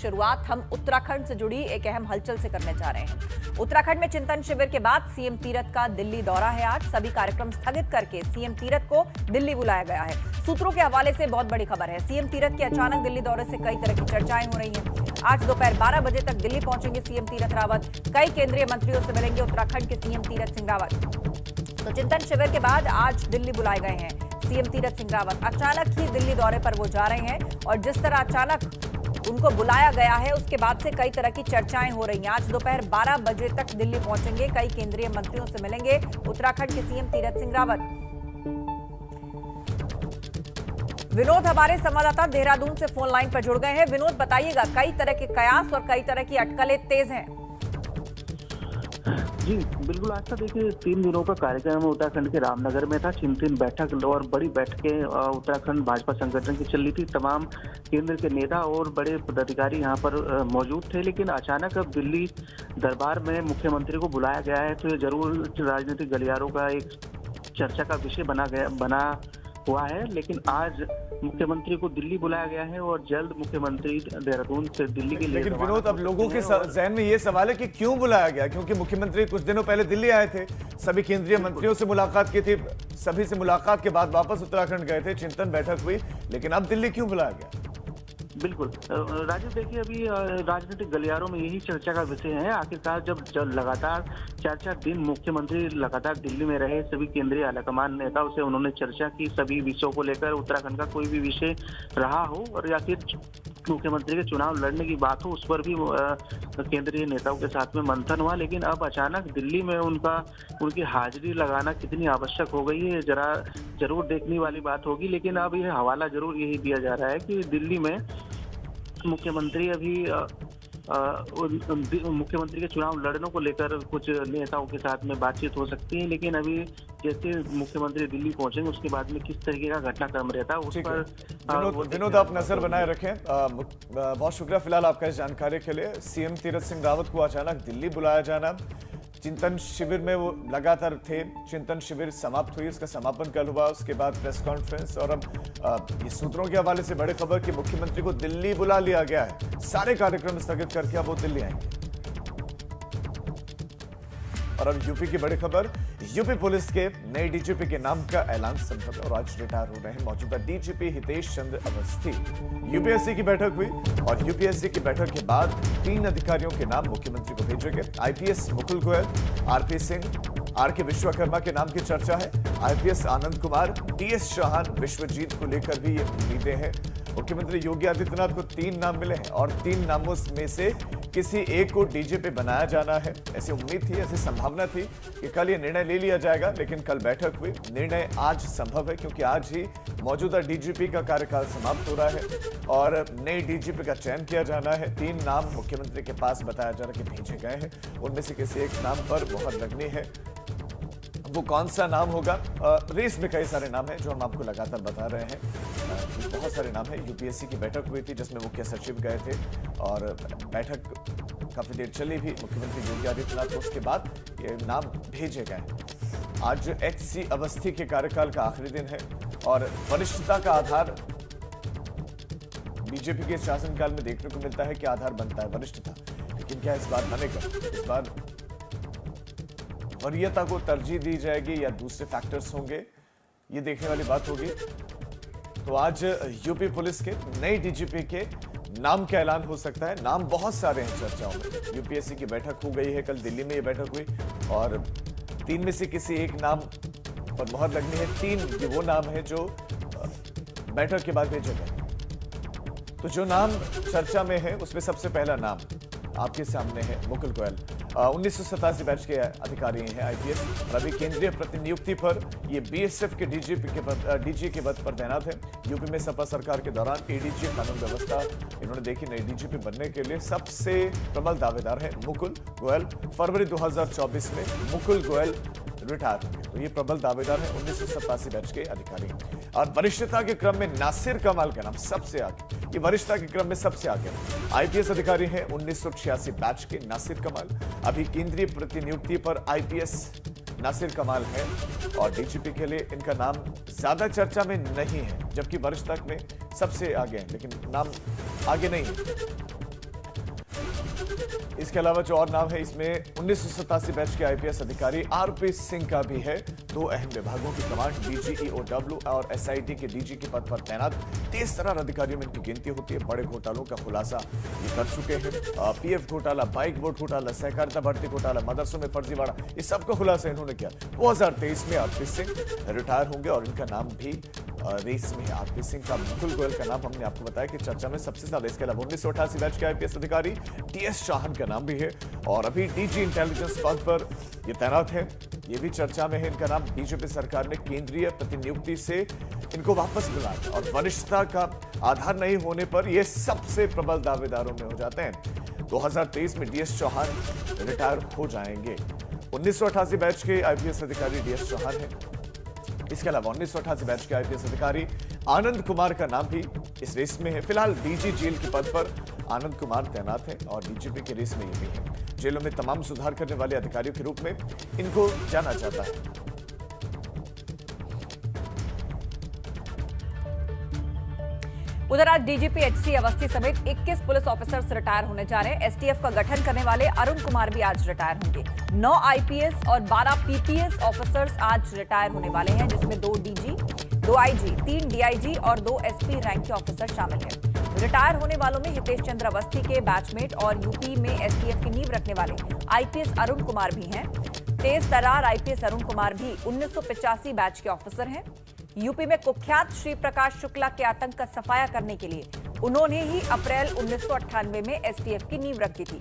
शुरुआत हम उत्तराखंड से जुड़ी एक अहम हलचल से करने जा रहे हैं। उत्तराखंड में चिंतन शिविर के बाद सीएम तीरथ का दिल्ली दौरा है। आज सभी कार्यक्रम स्थगित करके सीएम तीरथ को दिल्ली बुलाया गया है। सूत्रों के हवाले से बहुत बड़ी खबर है। सीएम तीरथ के अचानक दिल्ली दौरे से कई तरह की चर्चाएं हो रही हैं। आज दोपहर 12 बजे तक दिल्ली पहुंचेंगे सीएम तीरथ रावत। कई केंद्रीय मंत्रियों से मिलेंगे उत्तराखंड के सीएम तीरथ सिंह रावत। तो चिंतन शिविर के बाद आज दिल्ली बुलाए गए हैं सीएम तीरथ सिंह रावत। अचानक ही दिल्ली दौरे पर वो जा रहे हैं और जिस तरह अचानक उनको बुलाया गया है उसके बाद से कई तरह की चर्चाएं हो रही हैं। आज दोपहर 12 बजे तक दिल्ली पहुंचेंगे, कई केंद्रीय मंत्रियों से मिलेंगे उत्तराखंड के सीएम तीरथ सिंह रावत। विनोद हमारे संवाददाता देहरादून से फोन लाइन पर जुड़ गए हैं। विनोद, बताइएगा, कई तरह के कयास और कई तरह की अटकलें तेज हैं। जी बिल्कुल, आज का देखिए 3 दिनों का कार्यक्रम उत्तराखंड के रामनगर में था। चिंतन बैठक और बड़ी बैठकें उत्तराखंड भाजपा संगठन की चल रही थी। तमाम केंद्र के नेता और बड़े पदाधिकारी यहाँ पर मौजूद थे, लेकिन अचानक अब दिल्ली दरबार में मुख्यमंत्री को बुलाया गया है, तो ये जरूर राजनीतिक गलियारों का एक चर्चा का विषय बना हुआ है। लेकिन आज मुख्यमंत्री को दिल्ली बुलाया गया है और जल्द मुख्यमंत्री देहरादून से दिल्ली के लिए। लेकिन विनोद, अब लोगों के जहन में ये सवाल है कि क्यों बुलाया गया, क्योंकि मुख्यमंत्री कुछ दिनों पहले दिल्ली आए थे, सभी केंद्रीय मंत्रियों से मुलाकात की थी, सभी से मुलाकात के बाद वापस उत्तराखंड गए थे, चिंतन बैठक हुई, लेकिन अब दिल्ली क्यों बुलाया गया? बिल्कुल राजू, देखिए अभी राजनीतिक गलियारों में यही चर्चा का विषय है। आखिरकार जब लगातार 4-4 दिन मुख्यमंत्री लगातार दिल्ली में रहे, सभी केंद्रीय आलाकमान नेताओं से उन्होंने चर्चा की, सभी विषयों को लेकर उत्तराखंड का कोई भी विषय रहा हो और या फिर मुख्यमंत्री के चुनाव लड़ने की बात हो, उस पर भी केंद्रीय नेताओं के साथ में मंथन हुआ। लेकिन अब अचानक दिल्ली में उनकी हाजिरी लगाना कितनी आवश्यक हो गई है जरूर देखने वाली बात होगी। लेकिन अब यह हवाला जरूर यही दिया जा रहा है कि दिल्ली में मुख्यमंत्री अभी मुख्यमंत्री के चुनाव लड़ने को लेकर कुछ नेताओं के साथ में बातचीत हो सकती है। लेकिन अभी जैसे मुख्यमंत्री दिल्ली पहुंचेंगे उसके बाद में किस तरीके का घटनाक्रम रहता है उस पर विनोद आप नजर बनाए रखें। बहुत शुक्रिया फिलहाल आपका इस जानकारी के लिए। सीएम तीरथ सिंह रावत को अचानक दिल्ली बुलाया जाना, चिंतन शिविर में वो लगातार थे, चिंतन शिविर समाप्त हुई, उसका समापन कल हुआ, उसके बाद प्रेस कॉन्फ्रेंस और अब ये सूत्रों के हवाले से बड़ी खबर कि मुख्यमंत्री को दिल्ली बुला लिया गया है। सारे कार्यक्रम स्थगित करके अब वो दिल्ली आएंगे। और अब यूपी की बड़ी खबर, यूपी पुलिस के नए डीजीपी के नाम का ऐलान संभव है और आज रिटायर हो रहे हैं मौजूदा डीजीपी हितेश चंद्र अवस्थी। यूपीएससी की बैठक हुई और यूपीएससी की बैठक के बाद 3 अधिकारियों के नाम मुख्यमंत्री को भेजे गए। IPS Mukul Goyal, RP Singh, RK Vishwakarma के नाम की चर्चा है। आईपीएस आनंद कुमार, टीएस चौहान, विश्वजीत को लेकर भी ये उम्मीदें हैं। मुख्यमंत्री योगी आदित्यनाथ को 3 नाम मिले हैं और 3 नामों में से किसी एक को डीजीपी बनाया जाना है। ऐसी उम्मीद थी, ऐसी संभावना थी कि कल ये निर्णय ले लिया जाएगा, लेकिन कल बैठक हुई, निर्णय आज संभव है क्योंकि आज ही मौजूदा डीजीपी का कार्यकाल समाप्त हो रहा है और नए डीजीपी का चयन किया जाना है। 3 नाम मुख्यमंत्री के पास बताया जा रहा है कि भेजे गए हैं, उनमें से किसी एक नाम पर मोहर लगनी है। वो कौन सा नाम होगा? रेस में कई सारे नाम हैं जो हम आपको लगातार बता रहे हैं, बहुत सारे नाम हैं। यूपीएससी की बैठक हुई थी जिसमें मुख्य सचिव गए थे और बैठक काफी देर चली भी मुख्यमंत्री योगी आदित्यनाथ, उसके बाद ये नाम भेजे गए। आज एचसी अवस्थी के कार्यकाल का आखिरी दिन है और वरिष्ठता का आधार बीजेपी के शासनकाल में देखने को मिलता है कि आधार बनता है वरिष्ठता, लेकिन क्या इस बार बनेगा? इस बार वरीयता को तरजीह दी जाएगी या दूसरे फैक्टर्स होंगे, ये देखने वाली बात होगी। तो आज यूपी पुलिस के नए डीजीपी के नाम का ऐलान हो सकता है। नाम बहुत सारे हैं चर्चाओं में। यूपीएससी की बैठक हो गई है, कल दिल्ली में ये बैठक हुई और 3 में से किसी एक नाम पर मोहर लगनी है। 3 वो नाम है जो बैठक के बाद भेजे गए। तो जो नाम चर्चा में है उसमें सबसे पहला नाम आपके सामने है मुकुल गोयल। 1987 बैच के अधिकारी हैं आईपीएस और अभी केंद्रीय प्रतिनियुक्ति पर ये बीएसएफ के डीजी के पद पर तैनात है। यूपी में सपा सरकार के दौरान एडीजी कानून व्यवस्था इन्होंने देखी। नई डीजीपी बनने के लिए सबसे प्रबल दावेदार है मुकुल गोयल। फरवरी 2024 में मुकुल गोयल रिटायर होंगे, तो ये प्रबल दावेदार है 1987 बैच के अधिकारी। और वरिष्ठता के क्रम में नासिर कमाल का नाम सबसे आगे, ये वरिष्ठता के क्रम में सबसे आगे आईपीएस अधिकारी हैं 1986 बैच के नासिर कमाल। अभी केंद्रीय प्रतिनियुक्ति पर आईपीएस नासिर कमाल है और डीजीपी के लिए इनका नाम ज्यादा चर्चा में नहीं है, जबकि वरिष्ठता में सबसे आगे है, लेकिन नाम आगे नहीं है। इसके अलावा जो और नाम है इसमें 1987 बैच के आईपीएस अधिकारी आरपी सिंह का भी है। 2 अहम विभागों की कमांड डीजीईओडब्ल्यू और एसआईटी के डीजी के पद पर तैनात 23 अधिकारियों में इनकी गिनती होती है। बड़े घोटालों का खुलासा ये कर चुके हैं। पीएफ घोटाला, बाइक बोर्ड घोटाला, सहकारिता भर्ती घोटाला, मदरसों में फर्जीवाड़ा, इस सबका खुलासा इन्होंने किया। 2023 में आरपी सिंह रिटायर होंगे और इनका नाम भी रेस में है। आरपी सिंह का, मुकुल गोयल का नाम हमने आपको बताया कि चर्चा में सबसे ज्यादा। इसके अलावा 1988 बैच के आईपीएस अधिकारी टीएस चौहान का नाम भी है और अभी डीजी इंटेलिजेंस पद पर ये तैनात है। ये भी चर्चा में है। इनका नाम बीजेपी सरकार ने केंद्रीय प्रतिनियुक्ति से इनको वापस बुलाया और वरिष्ठता का आधार नहीं होने पर ये सबसे प्रबल दावेदारों में हो जाते हैं। 2023 में डीएस चौहान रिटायर हो जाएंगे। 1988 बैच के आईपीएस अधिकारी डीएस चौहान है। इसके अलावा 1988 बैच के आईपीएस अधिकारी आनंद कुमार का नाम भी इस रेस में है। फिलहाल डीजी जेल के पद पर आनंद कुमार तैनात है और डीजीपी के रेस में ये भी है। जेलों में तमाम सुधार करने वाले अधिकारियों के रूप में इनको जाना जाता है। उधर आज डीजीपी एचसी अवस्थी समेत 21 पुलिस ऑफिसर्स रिटायर होने जा रहे हैं। एसटीएफ का गठन करने वाले अरुण कुमार भी आज रिटायर होंगे। 9 आईपीएस और 12 पीपीएस ऑफिसर्स आज रिटायर होने वाले हैं, जिसमें 2 डीजी, 2 आईजी, 3 डीआईजी और 2 एसपी रैंक के ऑफिसर शामिल हैं। रिटायर होने वालों में हितेश चंद्र अवस्थी के बैचमेट और यूपी में एसटीएफ की नींव रखने वाले आईपीएस अरुण कुमार भी हैं। तेज तर्रार आईपीएस अरुण कुमार भी 1985 बैच के ऑफिसर हैं। यूपी में कुख्यात श्री प्रकाश शुक्ला के आतंक का सफाया करने के लिए उन्होंने ही अप्रैल 1998 में एसटीएफ की नींव रखी थी।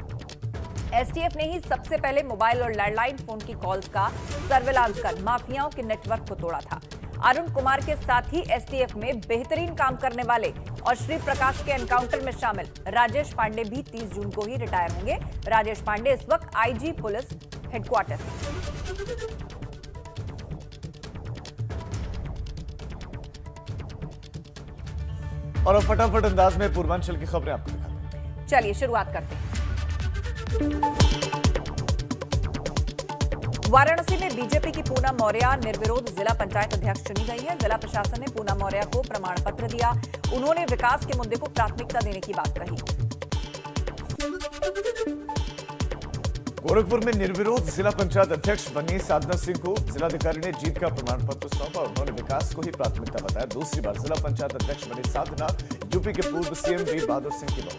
एसटीएफ ने ही सबसे पहले मोबाइल और लैंडलाइन फोन की कॉल्स का सर्विलांस कर माफियाओं के नेटवर्क को तोड़ा था। अरुण कुमार के साथ ही एसटीएफ में बेहतरीन काम करने वाले और श्री प्रकाश के एनकाउंटर में शामिल राजेश पांडे भी 30 जून को ही रिटायर होंगे। राजेश पांडे इस वक्त आईजी पुलिस हेडक्वार्टर हैं। और अब फटाफट अंदाज में पूर्वांचल की खबरें आपको दिखाते हैं। चलिए शुरुआत करते हैं। वाराणसी में बीजेपी की पूनम मौर्य निर्विरोध जिला पंचायत अध्यक्ष चुनी गई है। जिला प्रशासन ने पूनम मौर्य को प्रमाण पत्र दिया। उन्होंने विकास के मुद्दे को प्राथमिकता देने की बात कही। गोरखपुर में निर्विरोध जिला पंचायत अध्यक्ष बनी साधना सिंह को जिलाधिकारी ने जीत का प्रमाण पत्र सौंपा। उन्होंने विकास को ही प्राथमिकता बताया। दूसरी बार जिला पंचायत अध्यक्ष बनी साधना यूपी के पूर्व सीएम वीर बहादुर सिंह की बहू।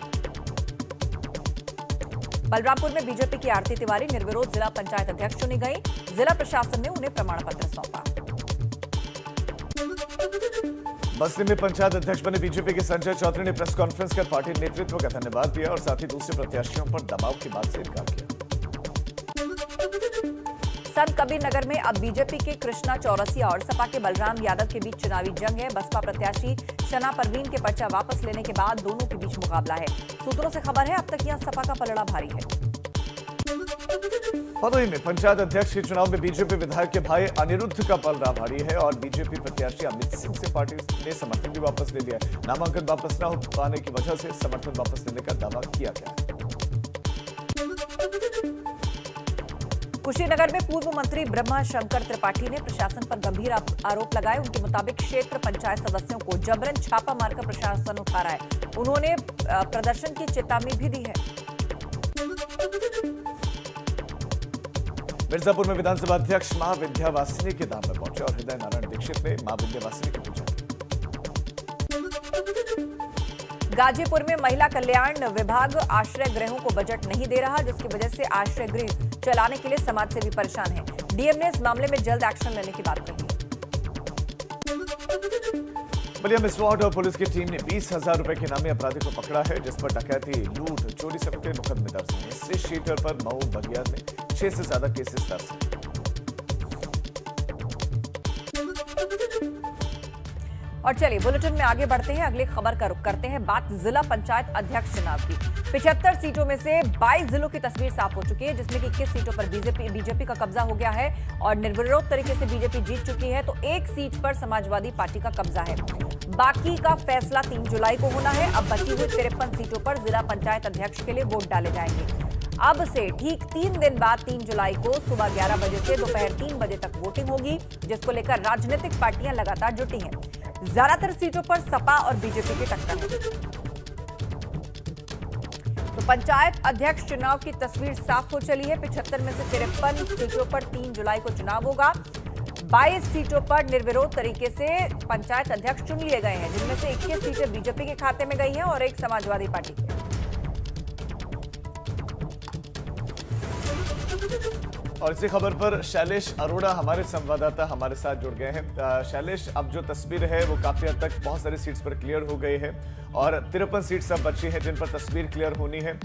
बलरामपुर में बीजेपी की आरती तिवारी निर्विरोध जिला पंचायत अध्यक्ष चुनी गई। जिला प्रशासन ने उन्हें प्रमाण पत्र सौंपा। बस्ती में पंचायत अध्यक्ष बने बीजेपी के संजय चौधरी ने प्रेस कॉन्फ्रेंस कर पार्टी नेतृत्व का धन्यवाद दिया और साथ ही दूसरे प्रत्याशियों पर दबाव की बात से इनकार किया। संत कबीर नगर में अब बीजेपी के कृष्णा चौरसिया और सपा के बलराम यादव के बीच चुनावी जंग है। बसपा प्रत्याशी शना परवीन के पर्चा वापस लेने के बाद दोनों के बीच मुकाबला है। सूत्रों से खबर है अब तक यहां सपा का पलड़ा भारी है। भदोही में पंचायत अध्यक्ष के चुनाव में बीजेपी विधायक के भाई अनिरुद्ध का पलड़ा भारी है और बीजेपी प्रत्याशी अमित सिंह से पार्टी ने समर्थन भी वापस ले लिया है। नामांकन वापस न हो पाने की वजह से समर्थन वापस लेने का दावा किया गया है। कुशीनगर में पूर्व मंत्री ब्रह्मा शंकर त्रिपाठी ने प्रशासन पर गंभीर आरोप लगाए। उनके मुताबिक क्षेत्र पंचायत सदस्यों को जबरन छापा मारकर प्रशासन उठा रहा है। उन्होंने प्रदर्शन की चेतावनी भी दी है। मिर्जापुर में विधानसभा अध्यक्ष मां विंध्यवासिनी के धाम में पहुंचे और हृदय नारायण दीक्षित ने मां विंध्यवासिनी की पूजा की। गाजीपुर में महिला कल्याण विभाग आश्रय गृहों को बजट नहीं दे रहा, जिसकी वजह से आश्रय गृह चलाने के लिए समाज सेवी परेशान है। डीएम ने इस मामले में जल्द एक्शन लेने की बात कही। बलिया में स्वाट और पुलिस की टीम ने 20,000 रुपए के नामी अपराधी को पकड़ा है, जिस पर डकैती, लूट, चोरी समेत कई मुकदमे दर्ज हैं। इससे शीटर पर मऊ बगियात में 6 से ज्यादा केसेस दर्ज हैं। और चलिए बुलेटिन में आगे बढ़ते हैं। अगली खबर का रुख करते हैं। बात जिला पंचायत अध्यक्ष चुनाव की। 75 सीटों में से 22 जिलों की तस्वीर साफ हो चुकी है, जिसमें कि 21 सीटों पर बीजेपी का कब्जा हो गया है और निर्विरोध तरीके से बीजेपी जीत चुकी है। तो एक सीट पर समाजवादी पार्टी का कब्जा है। बाकी का फैसला 3 जुलाई को होना है। अब बची हुई 53 सीटों पर जिला पंचायत अध्यक्ष के लिए वोट डाले जाएंगे। अब से ठीक 3 दिन बाद 3 जुलाई को सुबह 11 बजे से दोपहर 3 बजे तक वोटिंग होगी, जिसको लेकर राजनीतिक पार्टियां लगातार जुटी हैं। ज्यादातर सीटों पर सपा और बीजेपी की टक्कर है। तो पंचायत अध्यक्ष चुनाव की तस्वीर साफ हो चली है। 75 में से 53 सीटों पर 3 जुलाई को चुनाव होगा। 22 सीटों पर निर्विरोध तरीके से पंचायत अध्यक्ष चुन लिए गए हैं, जिनमें से 21 सीटें बीजेपी के खाते में गई हैं और एक समाजवादी पार्टी की। और इसी खबर पर शैलेश अरोड़ा हमारे संवाददाता हमारे साथ जुड़ गए हैं। शैलेश, अब जो तस्वीर है वो काफी हद तक बहुत सारी सीट्स पर क्लियर हो गई है और 53 सीट्स अब बची हैं जिन पर तस्वीर क्लियर होनी है।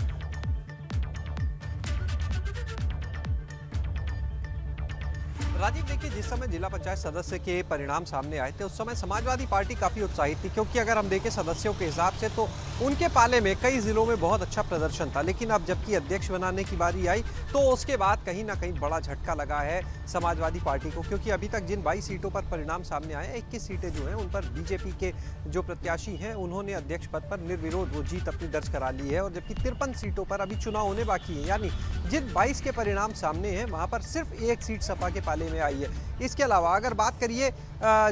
राजीव, देखिए, जिस समय जिला पंचायत सदस्य के परिणाम सामने आए थे उस समय समाजवादी पार्टी काफी उत्साहित थी, क्योंकि अगर हम देखें सदस्यों के हिसाब से तो उनके पाले में कई जिलों में बहुत अच्छा प्रदर्शन था। लेकिन अब जबकि अध्यक्ष बनाने की बारी आई तो उसके बाद कहीं ना कहीं बड़ा झटका लगा है समाजवादी पार्टी को, क्योंकि अभी तक जिन 22 सीटों पर परिणाम सामने आए, 21 सीटें जो हैं उन पर बीजेपी के जो प्रत्याशी हैं उन्होंने अध्यक्ष पद पर निर्विरोध वो जीत अपनी दर्ज करा ली है। और जबकि 53 सीटों पर अभी चुनाव होने बाकी है, यानी जिन 22 के परिणाम सामने हैं वहां पर सिर्फ एक सीट सपा के पाले में आई है। इसके अलावा अगर बात करिए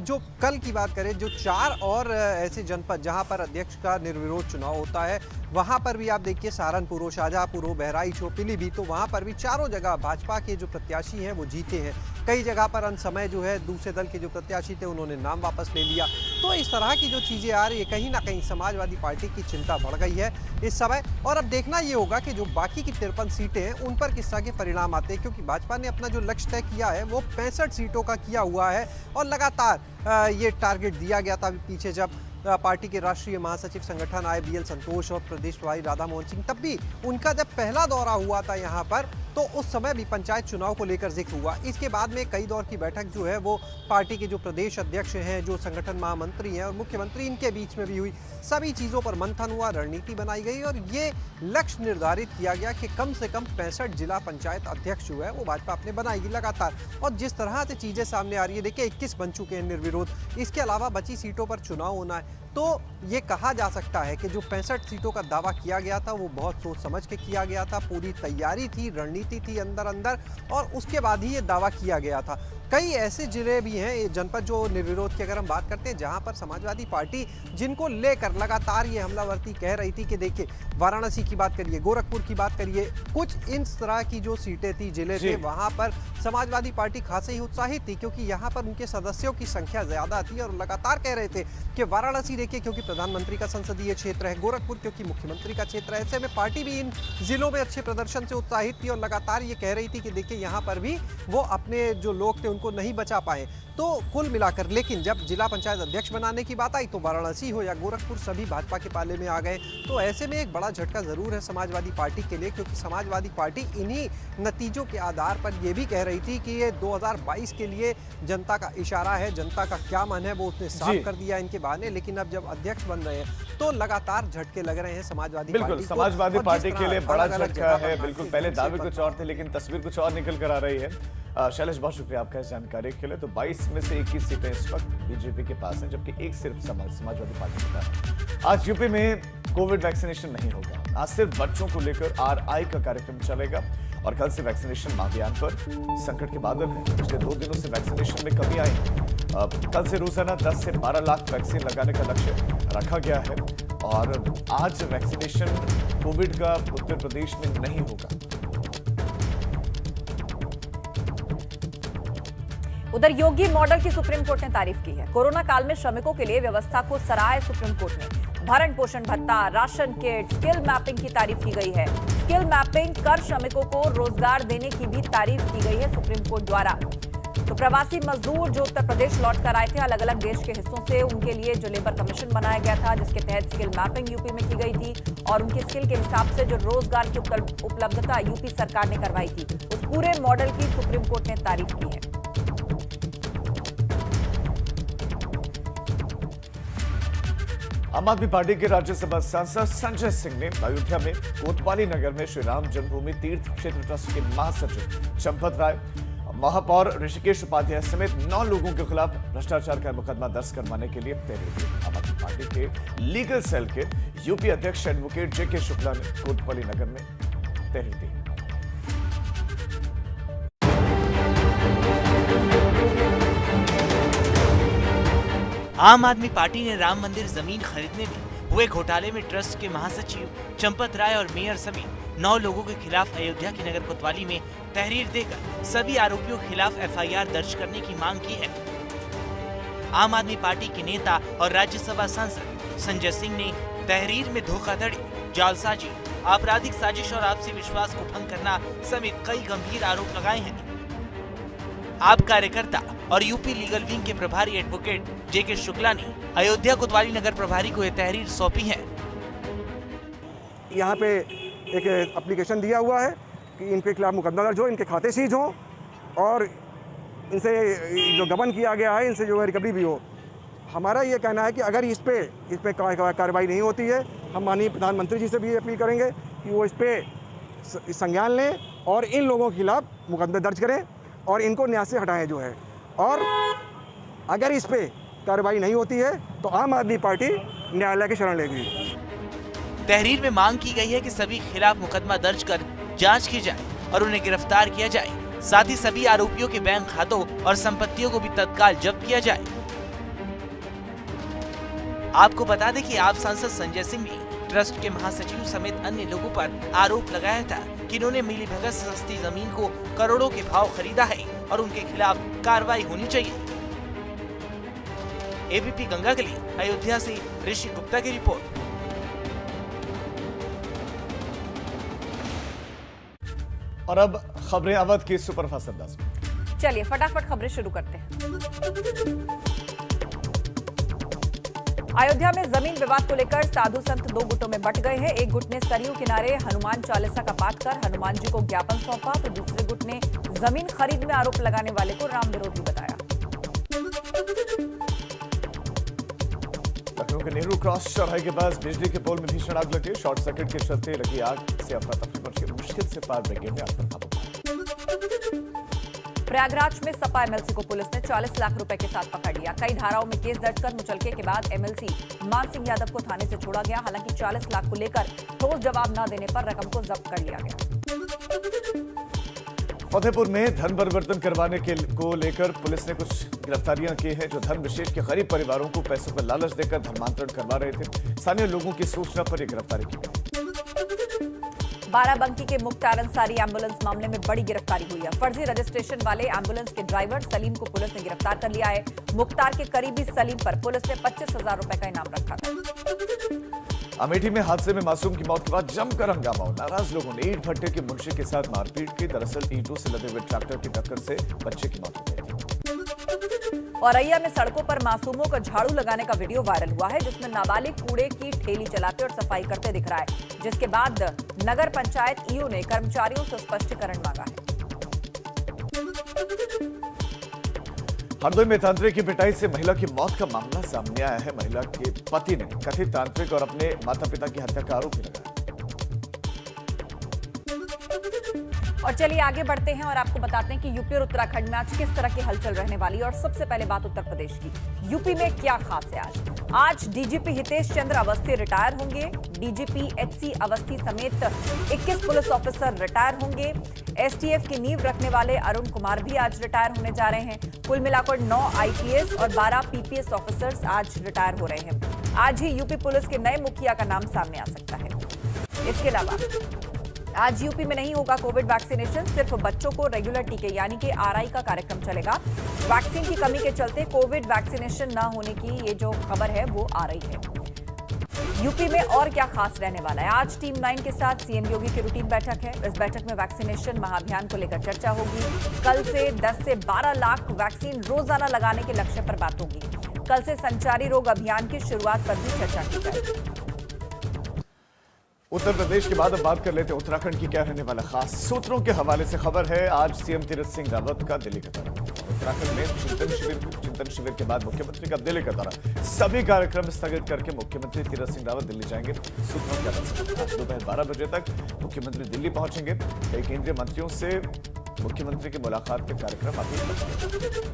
जो कल की बात करें, जो 4 और ऐसे जनपद जहां पर अध्यक्ष का निर्विरोध चुनाव होता है, वहां पर भी आप देखिए सहारनपुर हो, शाहजहांपुर हो, बहराइच हो, पीलीभीत, तो वहां पर भी चारों जगह भाजपा के जो प्रत्याशी हैं वो जीते हैं। कई जगह पर अंत समय जो है दूसरे दल के जो प्रत्याशी थे उन्होंने नाम वापस ले लिया। तो इस तरह की जो चीजें आ रही है, कहीं ना कहीं समाजवादी पार्टी की चिंता बढ़ गई है इस समय। और अब देखना ये होगा कि जो बाकी की 53 सीटें हैं उन पर किस तरह के परिणाम आते हैं, क्योंकि भाजपा ने अपना जो लक्ष्य तय किया है वो 65 सीटों का किया हुआ है और लगातार ये टारगेट दिया गया था। पीछे जब पार्टी के राष्ट्रीय महासचिव संगठन आए BL संतोष और प्रदेश प्रभारी राधा मोहन सिंह, तब भी उनका जब पहला दौरा हुआ था यहाँ पर तो उस समय भी पंचायत चुनाव को लेकर जिक्र हुआ। इसके बाद में कई दौर की बैठक जो है वो पार्टी के जो प्रदेश अध्यक्ष हैं, जो संगठन महामंत्री हैं और मुख्यमंत्री, इनके बीच में भी हुई। सभी चीज़ों पर मंथन हुआ, रणनीति बनाई गई और ये लक्ष्य निर्धारित किया गया कि कम से कम 65 जिला पंचायत अध्यक्ष जो है वो भाजपा अपने बनाएगी लगातार। और जिस तरह से चीज़ें सामने आ रही है, देखिए 21 बन चुके हैं निर्विरोध, इसके अलावा बची सीटों पर चुनाव होना है। तो ये कहा जा सकता है कि जो 65 सीटों का दावा किया गया था वो बहुत सोच समझ के किया गया था, पूरी तैयारी थी, रणनीति थी अंदर और उसके बाद ही ये दावा किया गया था। कई ऐसे जिले भी हैं, जनपद जो निर्विरोध की अगर हम बात करते हैं, जहां पर समाजवादी पार्टी जिनको लेकर लगातार ये हमलावर्ती कह रही थी कि देखिए वाराणसी की बात करिए, गोरखपुर की बात करिए, कुछ इन तरह की जो सीटें थी, जिले थे, वहां पर समाजवादी पार्टी खासे ही उत्साहित थी, क्योंकि यहाँ पर उनके सदस्यों की संख्या ज्यादा थी और लगातार कह रहे थे कि वाराणसी देखिए क्योंकि प्रधानमंत्री का संसदीय क्षेत्र है, गोरखपुर क्योंकि मुख्यमंत्री का क्षेत्र है। ऐसे में पार्टी भी इन जिलों में अच्छे प्रदर्शन से उत्साहित थी और लगातार ये कह रही थी कि देखिए यहाँ पर भी वो अपने जो लोग थे उनको नहीं बचा पाए। तो कुल मिलाकर लेकिन जब जिला पंचायत अध्यक्ष बनाने की बात आई तो वाराणसी हो या गोरखपुर सभी भाजपा के पाले में आ गए। तो ऐसे में एक बड़ा झटका जरूर है समाजवादी पार्टी के लिए, क्योंकि समाजवादी पार्टी इन्हीं नतीजों के आधार पर यह भी कह रही थी कि ये 2022 के लिए जनता का इशारा है, जनता का क्या मन है वो उसने साफ कर दिया इनके बहाने। लेकिन अब जब अध्यक्ष बन रहे हैं तो लगातार झटके लग रहे हैं समाजवादी पार्टी को। समाजवादी पार्टी के लिए बड़ा झटका है। बिल्कुल, पहले दावे कुछ और थे लेकिन तस्वीर कुछ और निकल कर आ रही है। शैलेश, बहुत शुक्रिया आपका इस जानकारी के लिए। तो 22 में से 21 सीटें इस वक्त बीजेपी के पास हैं, जबकि एक सिर्फ समाजवादी पार्टी के पास। आज यूपी में कोविड वैक्सीनेशन नहीं होगा। आज सिर्फ बच्चों को लेकर RI का कार्यक्रम चलेगा और कल से वैक्सीनेशन अभियान पर संकट के बादल हैं। पिछले 2 दिनों से वैक्सीनेशन में कमी आई। कल से रोजाना 10 से 12 लाख वैक्सीन लगाने का लक्ष्य रखा गया है और आज वैक्सीनेशन कोविड का उत्तर प्रदेश में नहीं होगा। उधर योगी मॉडल की सुप्रीम कोर्ट ने तारीफ की है। कोरोना काल में श्रमिकों के लिए व्यवस्था को सराहे सुप्रीम कोर्ट ने। भरण पोषण भत्ता, राशन किट, स्किल मैपिंग की तारीफ की गई है। स्किल मैपिंग कर श्रमिकों को रोजगार देने की भी तारीफ की गई है सुप्रीम कोर्ट द्वारा। तो प्रवासी मजदूर जो उत्तर प्रदेश लौट कर आए थे अलग अलग देश के हिस्सों से, उनके लिए जो लेबर कमीशन बनाया गया था जिसके तहत स्किल मैपिंग यूपी में की गई थी और उनकी स्किल के हिसाब से जो रोजगार की उपलब्धता यूपी सरकार ने करवाई थी, उस पूरे मॉडल की सुप्रीम कोर्ट ने तारीफ की है। आम आदमी पार्टी के राज्यसभा सांसद संजय सिंह ने अयोध्या में कोतवाली नगर में श्री राम जन्मभूमि तीर्थ क्षेत्र ट्रस्ट के महासचिव चंपत राय, महापौर ऋषिकेश उपाध्याय समेत 9 लोगों के खिलाफ भ्रष्टाचार का मुकदमा दर्ज करवाने के लिए तैयारी की। आम आदमी पार्टी के लीगल सेल के यूपी अध्यक्ष एडवोकेट JK शुक्ला ने कोतवाली नगर में तहरीर दी। आम आदमी पार्टी ने राम मंदिर जमीन खरीदने में हुए घोटाले में ट्रस्ट के महासचिव चंपत राय और मेयर समेत 9 लोगों के खिलाफ अयोध्या की नगर कोतवाली में तहरीर देकर सभी आरोपियों के खिलाफ FIR दर्ज करने की मांग की है। आम आदमी पार्टी के नेता और राज्यसभा सांसद संजय सिंह ने तहरीर में धोखाधड़ी, जालसाजी, आपराधिक साजिश और आपसी विश्वास को भंग करना समेत कई गंभीर आरोप लगाए हैं। आप कार्यकर्ता और यूपी लीगल विंग के प्रभारी एडवोकेट JK शुक्ला ने अयोध्या कोतवाली नगर प्रभारी को यह तहरीर सौंपी है। यहाँ पे एक एप्लीकेशन दिया हुआ है कि इनके खिलाफ मुकदमा दर्ज हो, इनके खाते सीज हो और इनसे जो गबन किया गया है इनसे जो है रिकवरी भी हो। हमारा ये कहना है कि अगर इस पे कार्रवाई नहीं होती है, हम माननीय प्रधानमंत्री जी से भी अपील करेंगे कि वो इस पे संज्ञान लें और इन लोगों के खिलाफ मुकदमे दर्ज करें और इनको न्याय से हटाएं जो है। और अगर इस पे कार्रवाई नहीं होती है तो आम आदमी पार्टी न्यायालय की शरण लेगी। तहरीर में मांग की गई है कि सभी खिलाफ मुकदमा दर्ज कर जांच की जाए और उन्हें गिरफ्तार किया जाए। साथ ही सभी आरोपियों के बैंक खातों और संपत्तियों को भी तत्काल जब्त किया जाए। आपको बता दें कि आप सांसद संजय सिंह ने ट्रस्ट के महासचिव समेत अन्य लोगों पर आरोप लगाया था कि इन्होंने मिलीभगत से सस्ती जमीन को करोड़ों के भाव खरीदा है और उनके खिलाफ कार्रवाई होनी चाहिए। ABP गंगा के लिए अयोध्या से ऋषि गुप्ता की रिपोर्ट। और अब खबरें अवध की सुपरफास्ट अंदाज में। चलिए फटाफट खबरें शुरू करते हैं। अयोध्या में जमीन विवाद को लेकर साधु संत 2 गुटों में बंट गए हैं। एक गुट ने सरयू किनारे हनुमान चालीसा का पाठ कर हनुमान जी को ज्ञापन सौंपा, तो दूसरे गुट ने जमीन खरीद में आरोप लगाने वाले को राम विरोधी बताया। लखनऊ के नेहरू क्रॉस चौराहे के पास बिजली के पोल में भीषण आग लगी। शॉर्ट सर्किट के चलते लगी आग से अफरा तफरी मच गई। मुश्किल से फायर ब्रिगेड ने आग पर काबू पाया। प्रयागराज में सपा MLC को पुलिस ने 40 लाख रुपए के साथ पकड़ लिया। कई धाराओं में केस दर्ज कर मुचलके के बाद MLC मान सिंह यादव को थाने से छोड़ा गया। हालांकि 40 लाख को लेकर ठोस जवाब न देने पर रकम को जब्त कर लिया गया। फतेहपुर में धन परिवर्तन करवाने को लेकर पुलिस ने कुछ गिरफ्तारियां की हैं, जो धन विशेष के गरीब परिवारों को पैसों का लालच देकर धर्मांतरण करवा रहे थे। स्थानीय लोगों की सूचना पर यह गिरफ्तारी की गई। बाराबंकी के मुख्तार अंसारी एम्बुलेंस मामले में बड़ी गिरफ्तारी हुई है। फर्जी रजिस्ट्रेशन वाले एम्बुलेंस के ड्राइवर सलीम को पुलिस ने गिरफ्तार कर लिया है। मुख्तार के करीबी सलीम पर पुलिस ने 25,000 रुपए का इनाम रखा था। अमेठी में हादसे में मासूम की मौत के बाद जमकर हंगामा। नाराज लोगों ने ईंट भट्टे के मुंशी के साथ मारपीट की। दरअसल ईंटों से लदे हुए ट्रैक्टर की टक्कर से बच्चे की मौत हो गई थी। औरैया में सड़कों पर मासूमों का झाड़ू लगाने का वीडियो वायरल हुआ है, जिसमें नाबालिग कूड़े की ठेली चलाते और सफाई करते दिख रहा है, जिसके बाद नगर पंचायत EO ने कर्मचारियों से स्पष्टीकरण मांगा है। हरदोई में तांत्रिक की पिटाई से महिला की मौत का मामला सामने आया है। महिला के पति ने कथित तांत्रिक और अपने माता पिता की हत्या का आरोप लगाया। और चलिए आगे बढ़ते हैं और आपको बताते हैं कि यूपी और उत्तराखंड में आज किस तरह की हलचल रहने वाली है। और सबसे पहले बात उत्तर प्रदेश की। यूपी में क्या खास है आज DGP हितेश चंद्र अवस्थी रिटायर होंगे। DGP HC अवस्थी समेत 21 पुलिस ऑफिसर रिटायर होंगे। STF की नींव रखने वाले अरुण कुमार भी आज रिटायर होने जा रहे हैं। कुल मिलाकर 9 IPS और 12 PPS ऑफिसर्स आज रिटायर हो रहे हैं। आज ही यूपी पुलिस के नए मुखिया का नाम सामने आ सकता है। इसके अलावा आज यूपी में नहीं होगा कोविड वैक्सीनेशन, सिर्फ बच्चों को रेगुलर टीके यानी कि RI का कार्यक्रम चलेगा। वैक्सीन की कमी के चलते कोविड वैक्सीनेशन न होने की ये जो खबर है वो आ रही है। यूपी में और क्या खास रहने वाला है? आज टीम 9 के साथ CM योगी की रूटीन बैठक है। इस बैठक में वैक्सीनेशन महाअभियान को लेकर चर्चा होगी। कल से 10 से 12 लाख वैक्सीन रोजाना लगाने के लक्ष्य पर बात होगी। कल से संचारी रोग अभियान की शुरुआत पर भी चर्चा की जाएगी। उत्तर प्रदेश के बाद अब बात कर लेते हैं उत्तराखंड की क्या रहने वाला खास। सूत्रों के हवाले से खबर है, आज CM तीरथ सिंह रावत का दिल्ली का दौरा। उत्तराखंड में चिंतन शिविर के बाद मुख्यमंत्री का दिल्ली का दौरा। सभी कार्यक्रम स्थगित करके मुख्यमंत्री तीरथ सिंह रावत दिल्ली जाएंगे। सूत्रों के अनुसार आज दोपहर 12 बजे तक मुख्यमंत्री दिल्ली पहुंचेंगे। कई केंद्रीय मंत्रियों से मुख्यमंत्री की मुलाकात के कार्यक्रम अभी तक